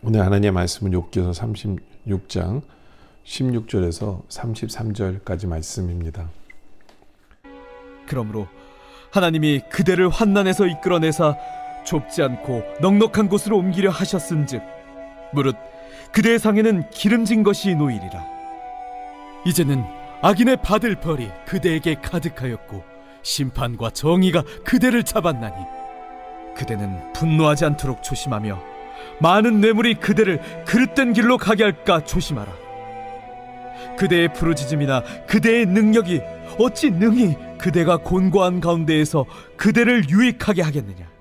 오늘 하나님의 말씀은 욥기서 36장 16절에서 33절까지 말씀입니다. 그러므로 하나님이 그대를 환난에서 이끌어내사 좁지 않고 넉넉한 곳으로 옮기려 하셨은즉 무릇 그대의 상에는 기름진 것이 놓이리라. 이제는 악인의 받을 벌이 그대에게 가득하였고 심판과 정의가 그대를 잡았나니 그대는 분노하지 않도록 조심하며 많은 뇌물이 그대를 그릇된 길로 가게 할까 조심하라. 그대의 부르짖음이나 그대의 능력이 어찌 능히 그대가 곤고한 가운데에서 그대를 유익하게 하겠느냐.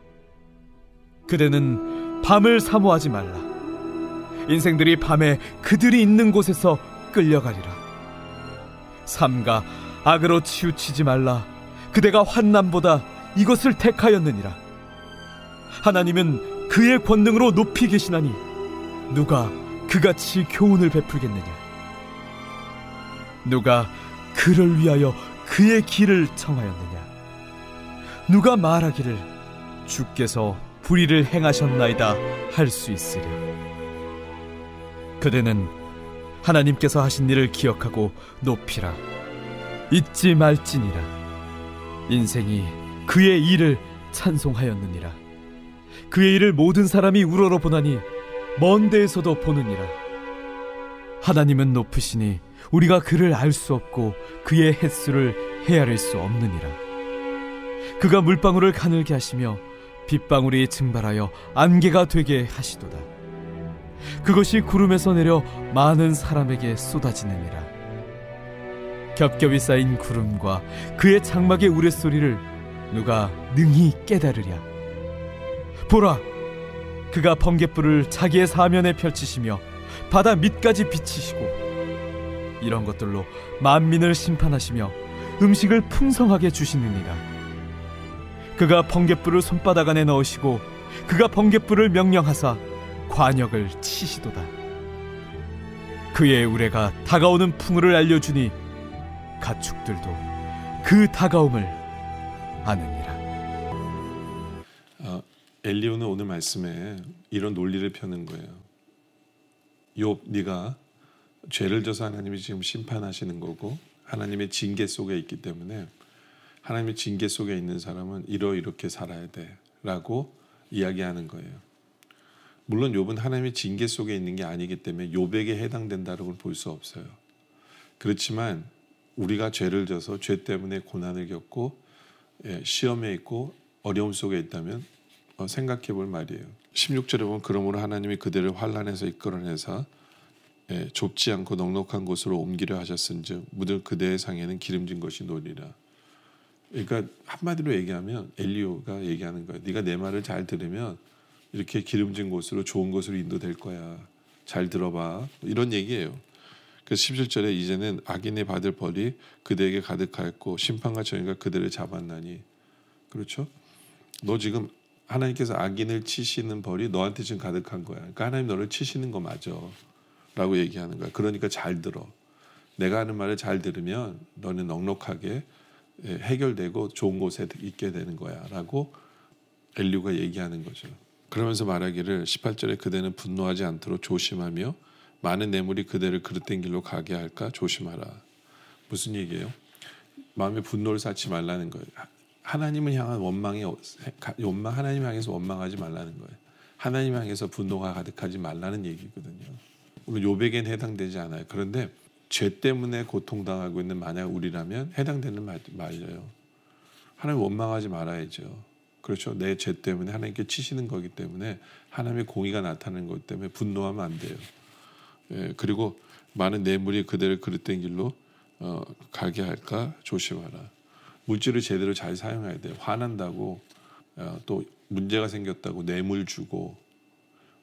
그대는 밤을 사모하지 말라. 인생들이 밤에 그들이 있는 곳에서 끌려가리라. 삼가 악으로 치우치지 말라. 그대가 환난보다 이것을 택하였느니라. 하나님은 그의 권능으로 높이 계시나니 누가 그같이 교훈을 베풀겠느냐. 누가 그를 위하여 그의 길을 청하였느냐. 누가 말하기를 주께서 불의를 행하셨나이다 할 수 있으랴. 그대는 하나님께서 하신 일을 기억하고 높이라. 잊지 말지니라. 인생이 그의 일을 찬송하였느니라. 그의 일을 모든 사람이 우러러 보나니 먼 데에서도 보느니라. 하나님은 높으시니 우리가 그를 알 수 없고 그의 횟수를 헤아릴 수 없느니라. 그가 물방울을 가늘게 하시며 빗방울이 증발하여 안개가 되게 하시도다. 그것이 구름에서 내려 많은 사람에게 쏟아지느니라. 겹겹이 쌓인 구름과 그의 장막의 우레소리를 누가 능히 깨달으랴. 보라, 그가 번갯불을 자기의 사면에 펼치시며 바다 밑까지 비치시고 이런 것들로 만민을 심판하시며 음식을 풍성하게 주시느니라. 그가 번갯불을 손바닥 안에 넣으시고 그가 번갯불을 명령하사 관역을 치시도다. 그의 우레가 다가오는 풍우를 알려주니 가축들도 그 다가옴을 아느니라. 엘리야는 오늘 말씀에 이런 논리를 펴는 거예요. 욥, 네가 죄를 져서 하나님이 지금 심판하시는 거고 하나님의 징계 속에 있기 때문에 하나님의 징계 속에 있는 사람은 이렇게 살아야 돼 라고 이야기하는 거예요. 물론 욥은 하나님의 징계 속에 있는 게 아니기 때문에 욥에게 해당된다고 볼 수 없어요. 그렇지만 우리가 죄를 져서 죄 때문에 고난을 겪고 시험에 있고 어려움 속에 있다면 생각해 볼 말이에요. 16절에 보면 그러므로 하나님이 그들을 환난에서 이끌어내사 좁지 않고 넉넉한 곳으로 옮기려 하셨은즉 무릇 그대의 상에는 기름진 것이 놓으리라. 그러니까 한마디로 얘기하면 엘리야가 얘기하는 거예요. 네가 내 말을 잘 들으면 이렇게 기름진 곳으로 좋은 곳으로 인도될 거야. 잘 들어봐. 이런 얘기예요. 그래서 17절에 이제는 악인의 받을 벌이 그대에게 가득하였고 심판과 정의가 그들을 잡았나니. 그렇죠? 너 지금 하나님께서 악인을 치시는 벌이 너한테 지금 가득한 거야. 그러니까 하나님 너를 치시는 거 맞아 라고 얘기하는 거야. 그러니까 잘 들어. 내가 하는 말을 잘 들으면 너는 넉넉하게 해결되고 좋은 곳에 있게 되는 거야 라고 엘리야가 얘기하는 거죠. 그러면서 말하기를 18절에 그대는 분노하지 않도록 조심하며 많은 뇌물이 그대를 그릇된 길로 가게 할까 조심하라. 무슨 얘기예요? 마음에 분노를 쌓지 말라는 거예요. 하나님을 향한 하나님 향해서 원망하지 말라는 거예요. 하나님 향해서 분노가 가득하지 말라는 얘기거든요. 물론 욥에겐 해당되지 않아요. 그런데 죄 때문에 고통당하고 있는 만약 우리라면 해당되는 말이에요. 하나님 원망하지 말아야죠. 그렇죠. 내 죄 때문에 하나님께 치시는 거기 때문에 하나님의 공의가 나타나는 것 때문에 분노하면 안 돼요. 그리고 많은 뇌물이 그대를 그릇된 길로 가게 할까 조심하라. 물질을 제대로 잘 사용해야 돼요. 화난다고 또 문제가 생겼다고 뇌물 주고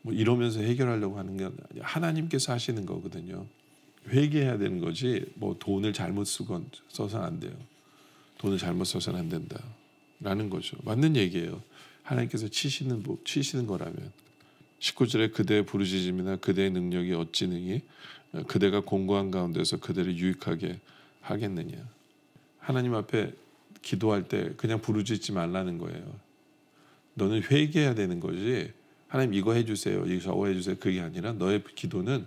뭐 이러면서 해결하려고 하는 게 하나님께서 하시는 거거든요. 회개해야 되는 거지 뭐 돈을 잘못 써서는 안 돼요. 돈을 잘못 써서는 안 된다라는 거죠. 맞는 얘기예요. 하나님께서 치시는 거라면. 19절에 그대의 부르짖음이나 그대의 능력이 어찌 능히 그대가 공고한 가운데서 그대를 유익하게 하겠느냐. 하나님 앞에 기도할 때 그냥 부르짖지 말라는 거예요. 너는 회개해야 되는 거지 하나님 이거 해주세요, 이거 저거 해주세요. 그게 아니라 너의 기도는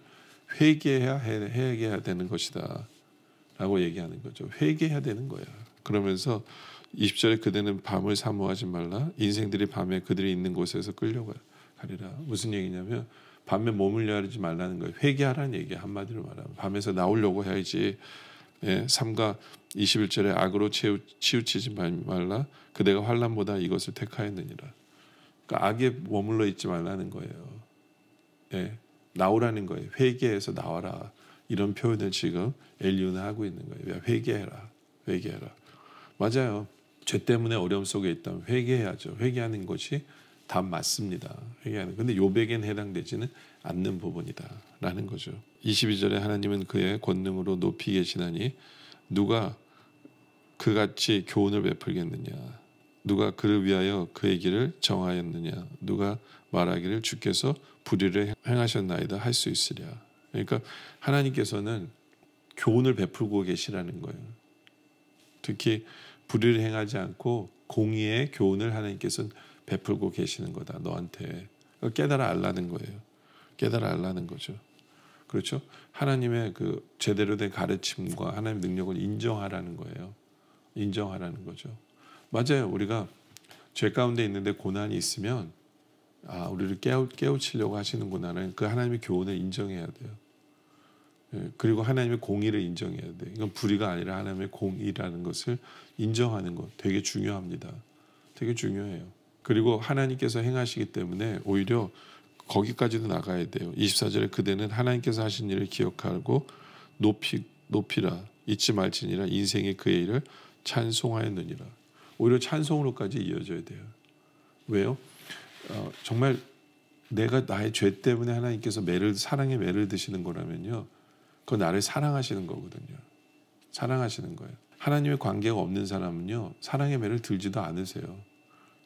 회개해야 되는 것이다 라고 얘기하는 거죠. 회개해야 되는 거야. 그러면서 20절에 그대는 밤을 사모하지 말라. 인생들이 밤에 그들이 있는 곳에서 끌려가리라. 무슨 얘기냐면 밤에 머물려 하지 말라는 거예요. 회개하라는 얘기야. 한마디로 말하면 밤에서 나오려고 해야지. 예, 3가 21절에 악으로 치우치지 말라. 그대가 환난보다 이것을 택하였느니라. 그러니까 악에 머물러 있지 말라는 거예요. 예, 나오라는 거예요. 회개해서 나와라. 이런 표현을 지금 엘리야는 하고 있는 거예요. 회개해라. 회개해라. 맞아요. 죄 때문에 어려움 속에 있다면 회개해야죠. 회개하는 것이 답 맞습니다. 회개하는. 근데 요백엔 해당되지는 않는 부분이다라는 거죠. 22절에 하나님은 그의 권능으로 높이 계시나니 누가 그같이 교훈을 베풀겠느냐. 누가 그를 위하여 그의 길을 정하였느냐. 누가 말하기를 주께서 불의를 행하셨나이다 할 수 있으랴. 그러니까 하나님께서는 교훈을 베풀고 계시라는 거예요. 특히 불의를 행하지 않고 공의의 교훈을 하나님께서는 베풀고 계시는 거다. 너한테. 깨달아 알라는 거예요. 깨달아 알라는 거죠. 그렇죠? 하나님의 그 제대로 된 가르침과 하나님의 능력을 인정하라는 거예요. 인정하라는 거죠. 맞아요. 우리가 죄 가운데 있는데 고난이 있으면 우리를 깨우치려고 하시는구나는 그 하나님의 교훈을 인정해야 돼요. 예, 그리고 하나님의 공의를 인정해야 돼요. 이건 불의가 아니라 하나님의 공의라는 것을 인정하는 것 되게 중요합니다. 되게 중요해요. 그리고 하나님께서 행하시기 때문에 오히려 거기까지도 나가야 돼요. 24절에 그대는 하나님께서 하신 일을 기억하고 높이라 잊지 말지니라 인생의 그의 일을 찬송하였느니라. 오히려 찬송으로까지 이어져야 돼요. 왜요? 정말 내가 나의 죄 때문에 하나님께서 사랑의 매를 드시는 거라면요. 그건 나를 사랑하시는 거거든요. 사랑하시는 거예요. 하나님의 관계가 없는 사람은요. 사랑의 매를 들지도 않으세요.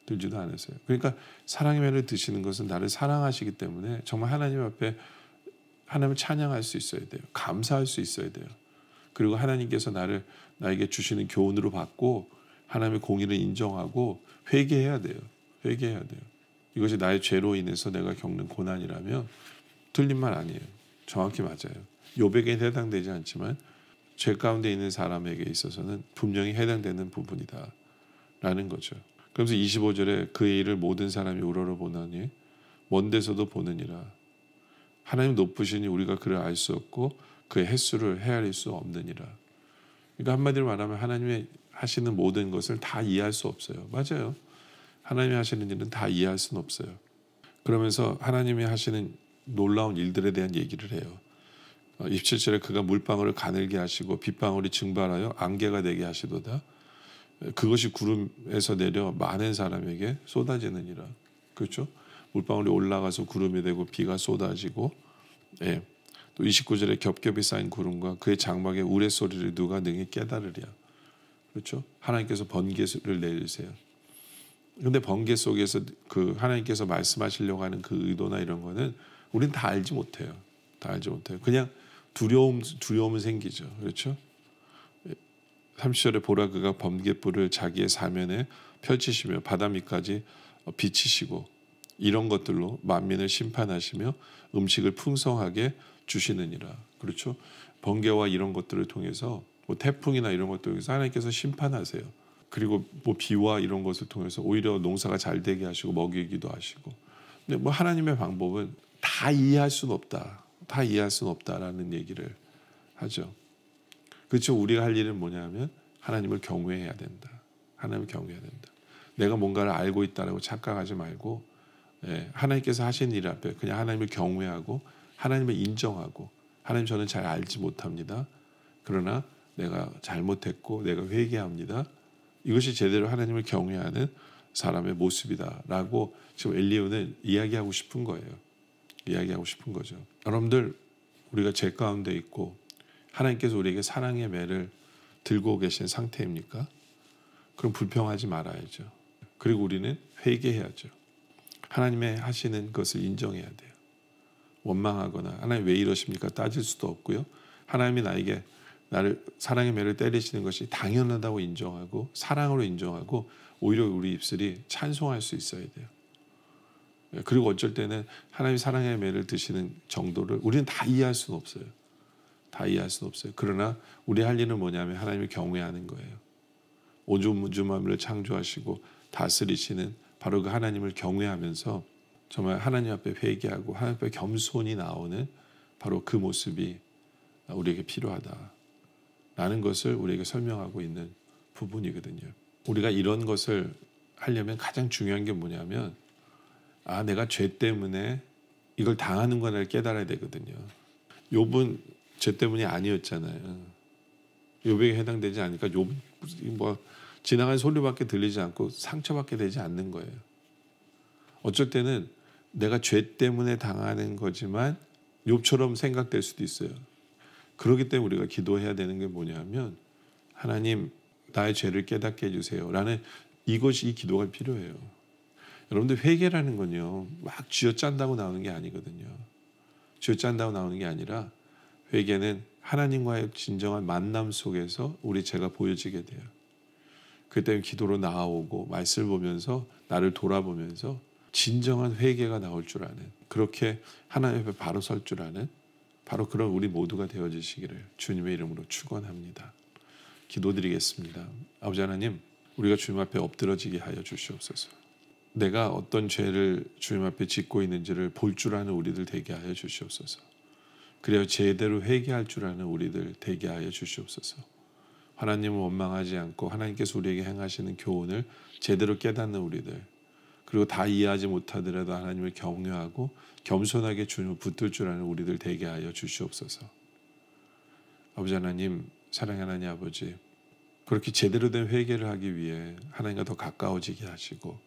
들지도 않으세요. 그러니까 사랑의 매를 드시는 것은 나를 사랑하시기 때문에 정말 하나님 앞에 하나님을 찬양할 수 있어야 돼요. 감사할 수 있어야 돼요. 그리고 하나님께서 나에게 주시는 교훈으로 받고 하나님의 공의를 인정하고 회개해야 돼요. 회개해야 돼요. 이것이 나의 죄로 인해서 내가 겪는 고난이라면 틀린 말 아니에요. 정확히 맞아요. 요백에 해당되지 않지만 죄 가운데 있는 사람에게 있어서는 분명히 해당되는 부분이다 라는 거죠. 그러면서 25절에 그의 일을 모든 사람이 우러러보나니 먼 데서도 보느니라. 하나님 높으시니 우리가 그를 알 수 없고 그의 횟수를 헤아릴 수 없느니라. 그러니까 한마디로 말하면 하나님의 하시는 모든 것을 다 이해할 수 없어요. 맞아요. 하나님이 하시는 일은 다 이해할 수는 없어요. 그러면서 하나님이 하시는 놀라운 일들에 대한 얘기를 해요. 27절에 그가 물방울을 가늘게 하시고 빗방울이 증발하여 안개가 되게 하시도다. 그것이 구름에서 내려 많은 사람에게 쏟아지느니라. 그렇죠? 물방울이 올라가서 구름이 되고 비가 쏟아지고, 예. 또 29절에 겹겹이 쌓인 구름과 그의 장막의 우레소리를 누가 능히 깨달으랴. 그렇죠? 하나님께서 번개를 내리세요. 근데 번개 속에서 그 하나님께서 말씀하시려고 하는 그 의도나 이런 거는 우리는 다 알지 못해요. 다 알지 못해요. 그냥 두려움은 생기죠. 그렇죠? 30절에 보라 그가 번갯불을 자기의 사면에 펼치시며 바다 밑까지 비치시고 이런 것들로 만민을 심판하시며 음식을 풍성하게 주시느니라. 그렇죠? 번개와 이런 것들을 통해서 뭐 태풍이나 이런 것들 통해서 하나님께서 심판하세요. 그리고 뭐 비와 이런 것을 통해서 오히려 농사가 잘 되게 하시고 먹이기도 하시고. 근데 뭐 하나님의 방법은 다 이해할 수는 없다. 다 이해할 수는 없다라는 얘기를 하죠. 그렇죠. 우리가 할 일은 뭐냐면 하나님을 경외해야 된다. 하나님을 경외해야 된다. 내가 뭔가를 알고 있다라고 착각하지 말고 하나님께서 하신 일 앞에 그냥 하나님을 경외하고 하나님을 인정하고 하나님 저는 잘 알지 못합니다. 그러나 내가 잘못했고 내가 회개합니다. 이것이 제대로 하나님을 경외하는 사람의 모습이다라고 지금 엘리야는 이야기하고 싶은 거예요. 이야기하고 싶은 거죠. 여러분들 우리가 죄 가운데 있고 하나님께서 우리에게 사랑의 매를 들고 계신 상태입니까? 그럼 불평하지 말아야죠. 그리고 우리는 회개해야죠. 하나님의 하시는 것을 인정해야 돼요. 원망하거나 하나님 왜 이러십니까? 따질 수도 없고요. 하나님이 나를 사랑의 매를 때리시는 것이 당연하다고 인정하고 사랑으로 인정하고 오히려 우리 입술이 찬송할 수 있어야 돼요. 그리고 어쩔 때는 하나님의 사랑의 매를 드시는 정도를 우리는 다 이해할 수는 없어요. 다 이해할 수는 없어요. 그러나 우리 할 일은 뭐냐면 하나님을 경외하는 거예요. 오죽 만물을 창조하시고 다스리시는 바로 그 하나님을 경외하면서 정말 하나님 앞에 회개하고 하나님 앞에 겸손히 나오는 바로 그 모습이 우리에게 필요하다라는 것을 우리에게 설명하고 있는 부분이거든요. 우리가 이런 것을 하려면 가장 중요한 게 뭐냐면 내가 죄 때문에 이걸 당하는 거를 깨달아야 되거든요. 욥은 죄 때문이 아니었잖아요. 욥에게 해당되지 않으니까 욥 뭐 지나간 소리밖에 들리지 않고 상처받게 되지 않는 거예요. 어쩔 때는 내가 죄 때문에 당하는 거지만 욥처럼 생각될 수도 있어요. 그렇기 때문에 우리가 기도해야 되는 게 뭐냐면 하나님 나의 죄를 깨닫게 해주세요 라는 이 기도가 필요해요. 여러분들 회개라는 건요 막 쥐어짠다고 나오는 게 아니거든요. 쥐어짠다고 나오는 게 아니라 회개는 하나님과의 진정한 만남 속에서 우리 죄가 보여지게 돼요. 그때 기도로 나아오고 말씀을 보면서 나를 돌아보면서 진정한 회개가 나올 줄 아는, 그렇게 하나님 앞에 바로 설 줄 아는 바로 그런 우리 모두가 되어주시기를 주님의 이름으로 축원합니다. 기도드리겠습니다. 아버지 하나님, 우리가 주님 앞에 엎드러지게 하여 주시옵소서. 내가 어떤 죄를 주님 앞에 짓고 있는지를 볼 줄 아는 우리들 되게 하여 주시옵소서. 그래야 제대로 회개할 줄 아는 우리들 되게 하여 주시옵소서. 하나님을 원망하지 않고 하나님께서 우리에게 행하시는 교훈을 제대로 깨닫는 우리들, 그리고 다 이해하지 못하더라도 하나님을 경외하고 겸손하게 주님을 붙들 줄 아는 우리들 되게 하여 주시옵소서. 아버지 하나님, 사랑하는 하나님 아버지, 그렇게 제대로 된 회개를 하기 위해 하나님과 더 가까워지게 하시고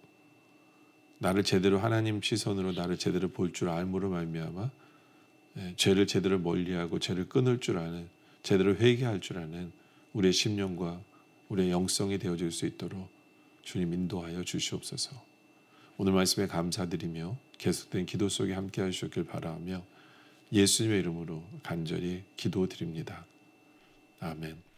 나를 제대로 하나님 시선으로 나를 제대로 볼 줄 알므로 말미암아 죄를 제대로 멀리하고 죄를 끊을 줄 아는, 제대로 회개할 줄 아는 우리의 심령과 우리의 영성이 되어질 수 있도록 주님 인도하여 주시옵소서. 오늘 말씀에 감사드리며 계속된 기도 속에 함께 하시길 바라며 예수님의 이름으로 간절히 기도드립니다. 아멘.